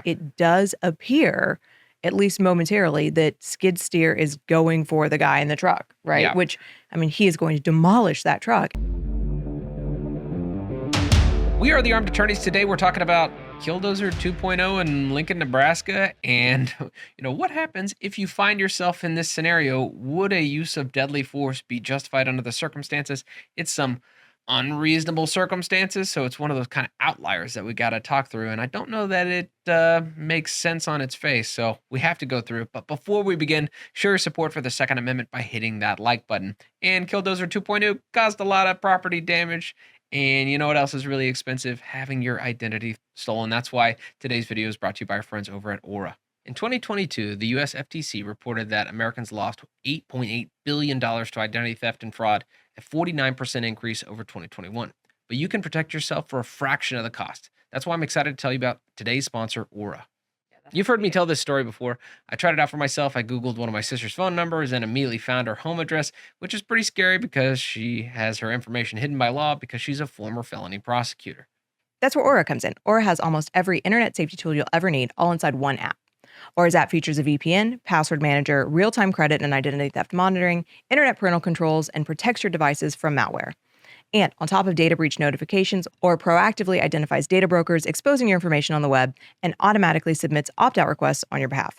it does appear, at least momentarily, that skid steer is going for the guy in the truck, right? Yeah. Which, I mean, he is going to demolish that truck. We are the Armed Attorneys. Today we're talking about Killdozer 2.0 in Lincoln, Nebraska. And, what happens if you find yourself in this scenario? Would a use of deadly force be justified under the circumstances? It's some unreasonable circumstances, so it's one of those kind of outliers that we got to talk through. And I don't know that it makes sense on its face, so we have to go through it. But before we begin, show your support for the Second Amendment by hitting that like button. And Killdozer 2.0 caused a lot of property damage. And you know what else is really expensive? Having your identity stolen. That's why today's video is brought to you by our friends over at Aura. In 2022, the US FTC reported that Americans lost $8.8 billion to identity theft and fraud, a 49% increase over 2021. But you can protect yourself for a fraction of the cost. That's why I'm excited to tell you about today's sponsor, Aura. You've heard me tell this story before. I tried it out for myself. I Googled one of my sister's phone numbers and immediately found her home address, which is pretty scary because she has her information hidden by law because she's a former felony prosecutor. That's where Aura comes in. Aura has almost every internet safety tool you'll ever need all inside one app. Aura's app features a VPN, password manager, real-time credit and identity theft monitoring, internet parental controls, and protects your devices from malware. And on top of data breach notifications, Aura proactively identifies data brokers exposing your information on the web and automatically submits opt-out requests on your behalf.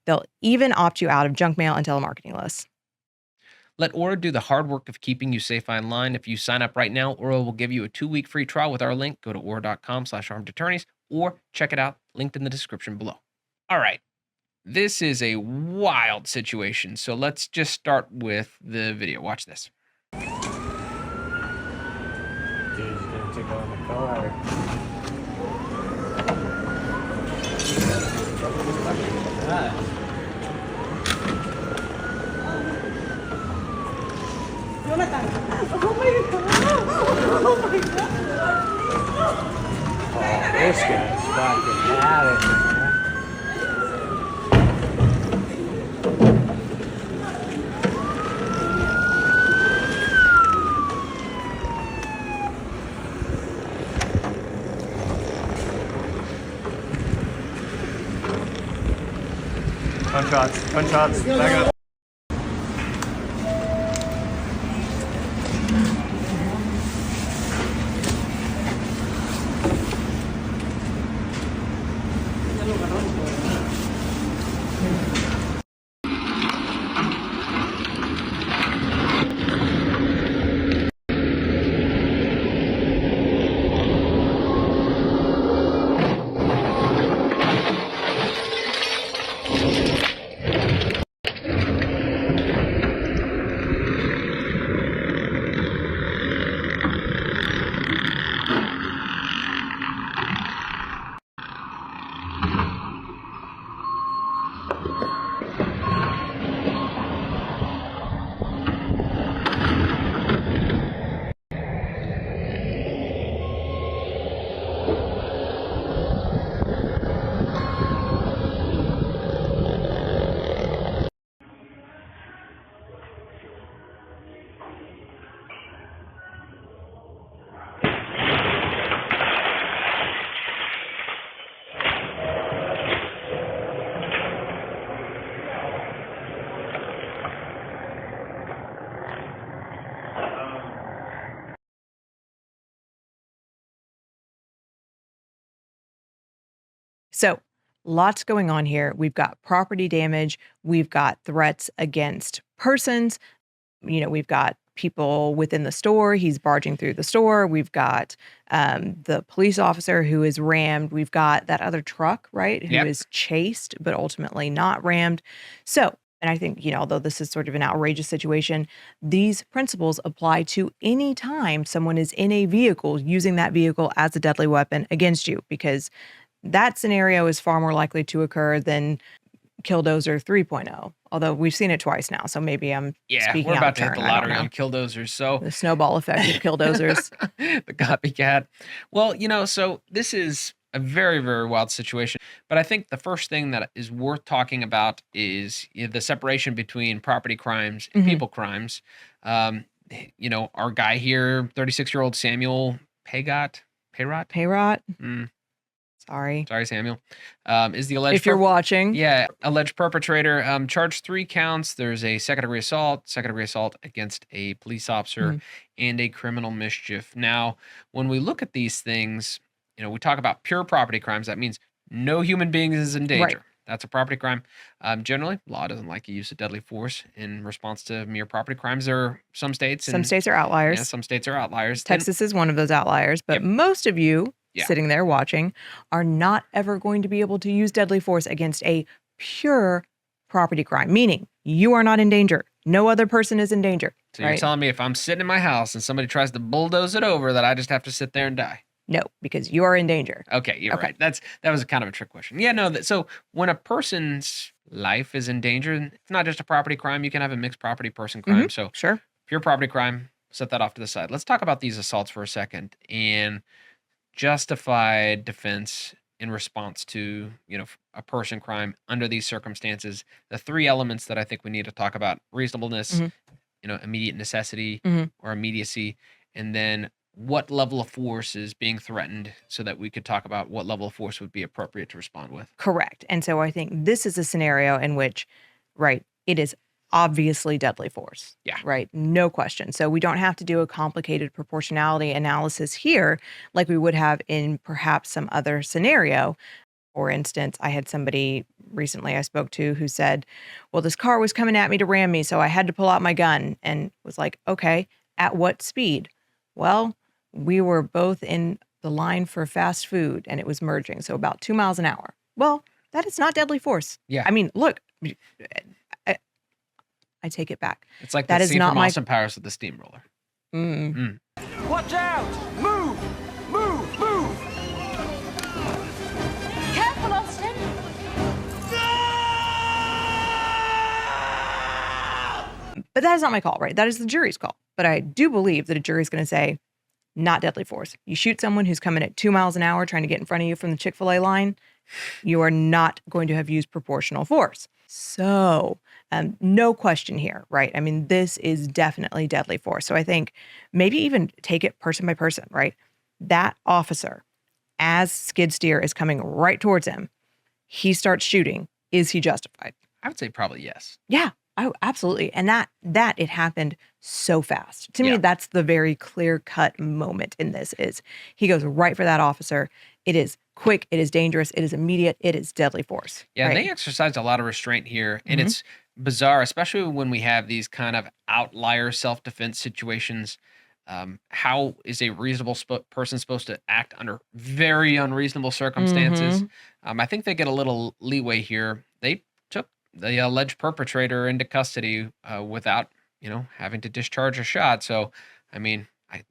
They'll even opt you out of junk mail and telemarketing lists. Let Aura do the hard work of keeping you safe online. If you sign up right now, Aura will give you a 2-week free trial with our link. Go to aura.com/armedattorneys or check it out, linked in the description below. All right, this is a wild situation. So let's just start with the video. Watch this. Dude's gonna take out the car. Jonathan! Oh my god! Oh my god! Oh, this guy's fucking at it, man. Gunshots, back up. So lots going on here. We've got property damage. We've got threats against persons. We've got people within the store. He's barging through the store. We've got the police officer who is rammed. We've got that other truck, right, who is chased, but ultimately not rammed. So, and I think, although this is sort of an outrageous situation, these principles apply to any time someone is in a vehicle using that vehicle as a deadly weapon against you, because that scenario is far more likely to occur than Killdozer 3.0, although we've seen it twice now, so maybe I'm speaking we're out about of to hit turn. the lottery on Killdozers. So the snowball effect of Killdozers. The copycat. Well, so this is a very, very wild situation. But I think the first thing that is worth talking about is the separation between property crimes and people crimes. Our guy here, 36-year-old Samuel Payrot. Payrot. Sorry. Sorry, Samuel. Is the alleged If you're watching. Yeah, alleged perpetrator charged 3 counts. There's a second-degree assault against a police officer, Mhm. and a criminal mischief. Now, when we look at these things, we talk about pure property crimes. That means no human being is in danger. That's a property crime. Generally, law doesn't like the use of deadly force in response to mere property crimes. There are some states, Some and states are outliers. yeah, some states are outliers. Then- Texas is one of those outliers, but Yep. most of you Yeah. sitting there watching are not ever going to be able to use deadly force against a pure property crime, meaning you are not in danger. No other person is in danger. So you're telling me if I'm sitting in my house and somebody tries to bulldoze it over, that I just have to sit there and die? No, because you are in danger. Okay, you're Okay. right. That was kind of a trick question. Yeah, no. So when a person's life is in danger, it's not just a property crime. You can have a mixed property person crime. So Sure. pure property crime, set that off to the side. Let's talk about these assaults for a second and justified defense in response to a person crime under these circumstances. The 3 elements that I think we need to talk about: reasonableness, Mhm. immediate necessity Mhm. or immediacy, and then what level of force is being threatened, so that we could talk about what level of force would be appropriate to respond with. Correct. And so I think this is a scenario in which, right, it is obviously deadly force. Yeah. Right. No question. So we don't have to do a complicated proportionality analysis here like we would have in perhaps some other scenario. For instance, I had somebody recently I spoke to who said, well, this car was coming at me to ram me, so I had to pull out my gun, and was like, okay, at what speed? Well, we were both in the line for fast food and it was merging, so about 2 miles an hour. Well, that is not deadly force. Yeah. I mean, look, I take it back. It's like That that is scene not from my- Austin Powers with the steamroller. Watch out! Move! Move! Move! Careful, Austin. But that is not my call, right? That is the jury's call. But I do believe that a jury's going to say, not deadly force. You shoot someone who's coming at 2 miles an hour trying to get in front of you from the Chick-fil-A line, you are not going to have used proportional force. So no question here, right? I mean, this is definitely deadly force. So I think maybe even take it person by person, right? That officer, as skid steer is coming right towards him, he starts shooting. Is he justified? I would say probably yes. Yeah, oh, absolutely. And that it happened so fast. To Yeah. me, that's the very clear-cut moment in this is he goes right for that officer. It is quick, it is dangerous, it is immediate, it is deadly force. Yeah, right? and they exercised a lot of restraint here, and Mhm. it's bizarre, especially when we have these kind of outlier self-defense situations. How is a reasonable person supposed to act under very unreasonable circumstances? I think they get a little leeway here. They took the alleged perpetrator into custody without, having to discharge a shot. So, I mean, I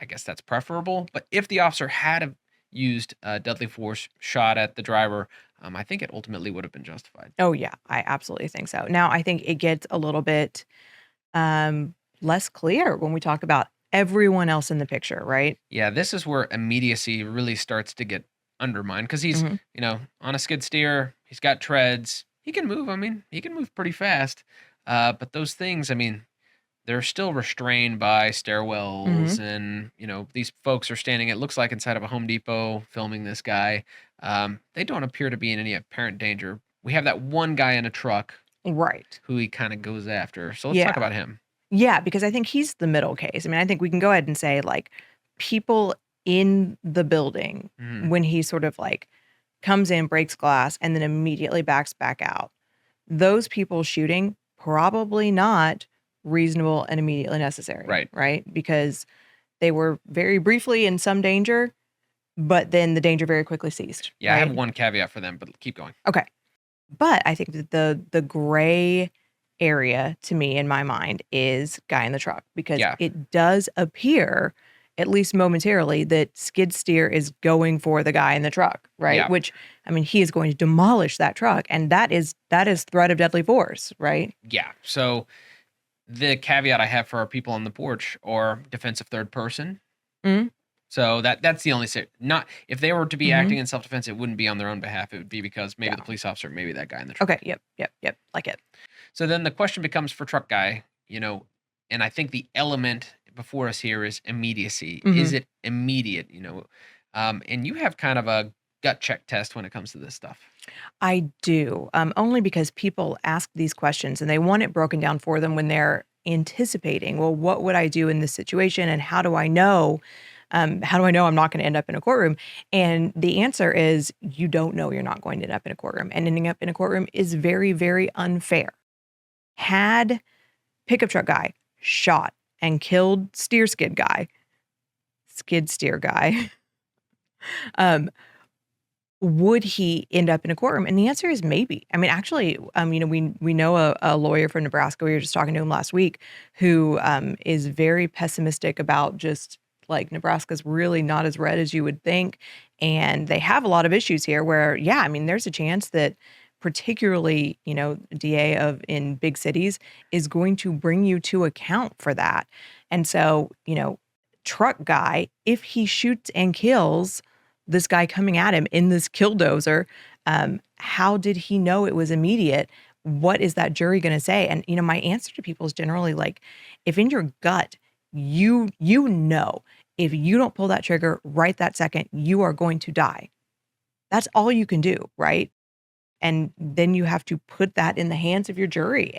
guess that's preferable. But if the officer had have used deadly force, shot at the driver, I think it ultimately would have been justified. Oh yeah, I absolutely think so. Now, I think it gets a little bit less clear when we talk about everyone else in the picture, right? Yeah, this is where immediacy really starts to get undermined because he's, Mhm. on a skid steer. He's got treads. He can move. I mean, he can move pretty fast. But those things, I mean, they're still restrained by stairwells, and these folks are standing. It looks like inside of a Home Depot filming this guy. They don't appear to be in any apparent danger. We have that one guy in a truck Right. who he kind of goes after. So let's Yeah. talk about him. Yeah, because I think he's the middle case. I mean, I think we can go ahead and say like people in the building Mhm. when he sort of like comes in, breaks glass, and then immediately backs back out. Those people shooting probably not reasonable and immediately necessary. Right. Right. Because they were very briefly in some danger, but then the danger very quickly ceased. Yeah, I have right? one caveat for them, but keep going. Okay. But I think that the gray area to me in my mind is guy in the truck because Yeah. it does appear, at least momentarily, that skid steer is going for the guy in the truck, right? Yeah. Which I mean, he is going to demolish that truck, and that is threat of deadly force, right? Yeah. So the caveat I have for our people on the porch or defensive third person. Mhm. So that's the only not if they were to be Mhm. acting in self defense, it wouldn't be on their own behalf. It would be because maybe Yeah. the police officer, maybe that guy in the truck. Okay. Yep. Like it. So then the question becomes for truck guy, and I think the element before us here is immediacy. Mhm. Is it immediate? And you have kind of a gut check test when it comes to this stuff? I do, only because people ask these questions and they want it broken down for them when they're anticipating, well, what would I do in this situation? And how do I know? How do I know I'm not going to end up in a courtroom? And the answer is you don't know you're not going to end up in a courtroom. And ending up in a courtroom is very, very unfair. Had pickup truck guy shot and killed skid steer guy, would he end up in a courtroom? And the answer is maybe. I mean, actually, we know a lawyer from Nebraska. We were just talking to him last week, who is very pessimistic about just like Nebraska's really not as red as you would think, and they have a lot of issues here. Where, yeah, I mean, there's a chance that particularly, DA of in big cities is going to bring you to account for that. And so, truck guy, if he shoots and kills this guy coming at him in this Killdozer, how did he know it was immediate? What is that jury going to say? And, my answer to people is generally like, if in your gut, you know, if you don't pull that trigger right that second, you are going to die. That's all you can do, right? And then you have to put that in the hands of your jury.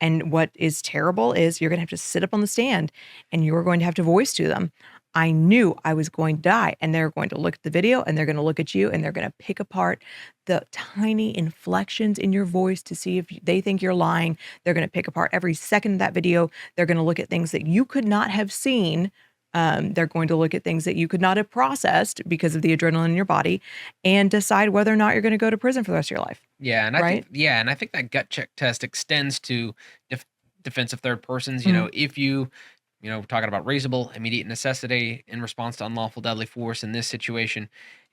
And what is terrible is you're going to have to sit up on the stand and you're going to have to voice to them, I knew I was going to die. And they're going to look at the video and they're going to look at you and they're going to pick apart the tiny inflections in your voice to see if they think you're lying. They're going to pick apart every second of that video. They're going to look at things that you could not have seen. They're going to look at things that you could not have processed because of the adrenaline in your body and decide whether or not you're going to go to prison for the rest of your life. Yeah, and I think that gut check test extends to defensive third persons. If you, we're talking about reasonable immediate necessity in response to unlawful deadly force in this situation.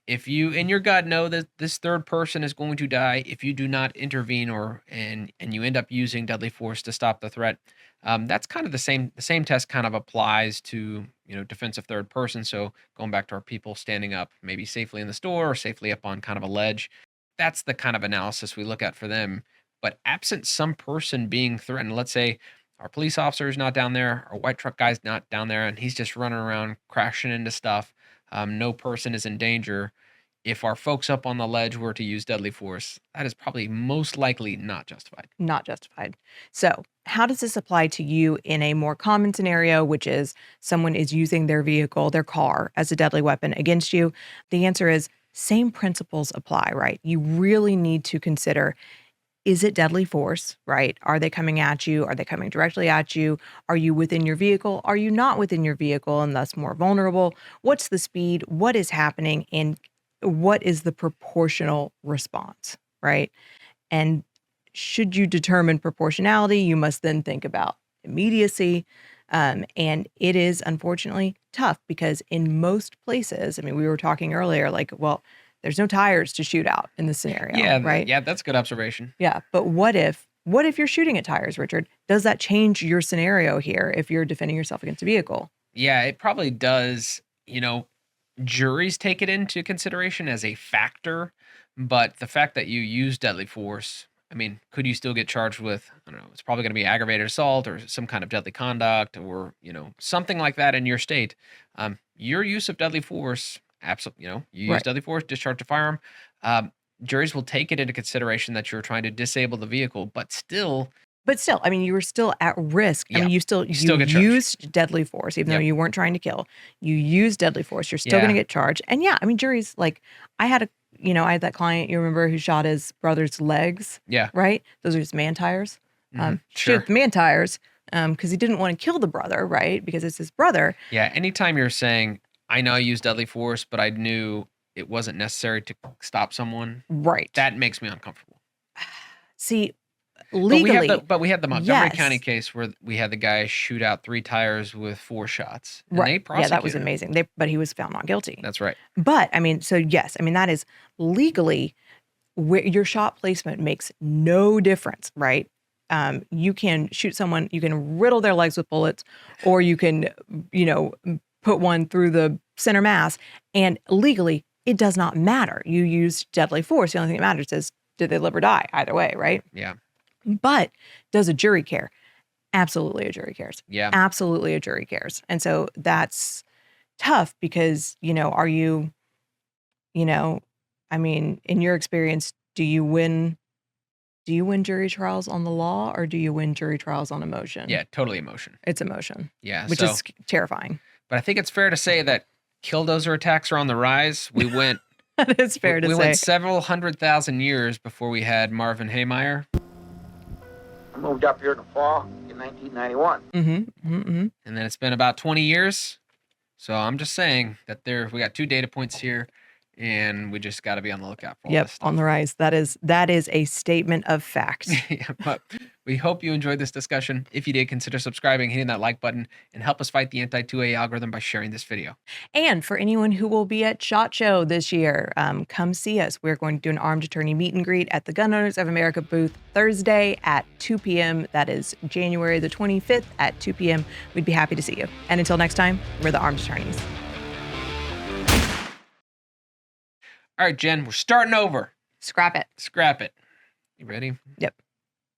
If you in your gut know that this third person is going to die if you do not intervene and you end up using deadly force to stop the threat, that's kind of the same. The same test kind of applies to defensive third person. So going back to our people standing up, maybe safely in the store or safely up on kind of a ledge, that's the kind of analysis we look at for them. But absent some person being threatened, let's say our police officer is not down there, our white truck guy's not down there, and he's just running around crashing into stuff. No person is in danger. If our folks up on the ledge were to use deadly force, that is probably most likely not justified. Not justified. So, how does this apply to you in a more common scenario, which is someone is using their vehicle, their car, as a deadly weapon against you? The answer is same principles apply, right? You really need to consider, is it deadly force, right? Are they coming at you? Are they coming directly at you? Are you within your vehicle? Are you not within your vehicle and thus more vulnerable? What's the speed? What is happening? And what is the proportional response, right? And should you determine proportionality, you must then think about immediacy. And it is unfortunately tough because in most places, I mean, we were talking earlier, like, well, there's no tires to shoot out in this scenario, right? Yeah, that's a good observation. Yeah, but what if you're shooting at tires, Richard? Does that change your scenario here if you're defending yourself against a vehicle? Yeah, it probably does. Juries take it into consideration as a factor, but the fact that you use deadly force, I mean, could you still get charged with, I don't know, it's probably going to be aggravated assault or some kind of deadly conduct or, something like that in your state. Your use of deadly force, absolutely, you use Right. deadly force, discharge a firearm. Juries will take it into consideration that you're trying to disable the vehicle, but still, I mean, you were still at risk. I Yeah, mean, you still get charged. used deadly force, even though Yep. you weren't trying to kill. You used deadly force. You're still going to Yeah. get charged. And yeah, I mean, juries like I had that client you remember who shot his brother's legs, Yeah. right? Those are just man tires. Sure. Shoot the man tires because he didn't want to kill the brother, right? Because it's his brother. Yeah. Anytime you're saying, I know I used deadly force, but I knew it wasn't necessary to stop someone, Right. that makes me uncomfortable. See, But legally, we had the Montgomery yes. County case where we had the guy shoot out 3 tires with 4 shots. And they Right. Yeah, that was prosecuted him. amazing. But he was found not guilty. That's right. But I mean, so yes, I mean, that is legally where your shot placement makes no difference, right? You can shoot someone, you can riddle their legs with bullets, or you can, put one through the center mass. And legally, it does not matter. You use deadly force. The only thing that matters is did they live or die? Either way, right? Yeah. But does a jury care? Absolutely, a jury cares. Yeah. Absolutely, a jury cares. And so that's tough because, are you, I mean, in your experience, do you win jury trials on the law or do you win jury trials on emotion? Yeah, totally emotion. It's emotion. Yeah, Which so, is terrifying. But I think it's fair to say that Killdozer attacks are on the rise. We went That is fair to we say. went several 100,000 years before we had Marvin Haymeyer. I moved up here in the fall in 1991. Mm-hmm. And then it's been about 20 years. So I'm just saying that we got 2 data points here, and we just got to be on the lookout for all Yep, this stuff. on the rise. That is a statement of fact. Yeah, but we hope you enjoyed this discussion. If you did, consider subscribing, hitting that like button, and help us fight the anti-2A algorithm by sharing this video. And for anyone who will be at SHOT Show this year, come see us. We're going to do an armed attorney meet and greet at the Gun Owners of America booth Thursday at 2 p.m. That is January the 25th at 2 p.m. We'd be happy to see you. And until next time, we're the armed attorneys. All right, Jen, we're starting over. Scrap it. Scrap it. You ready? Yep.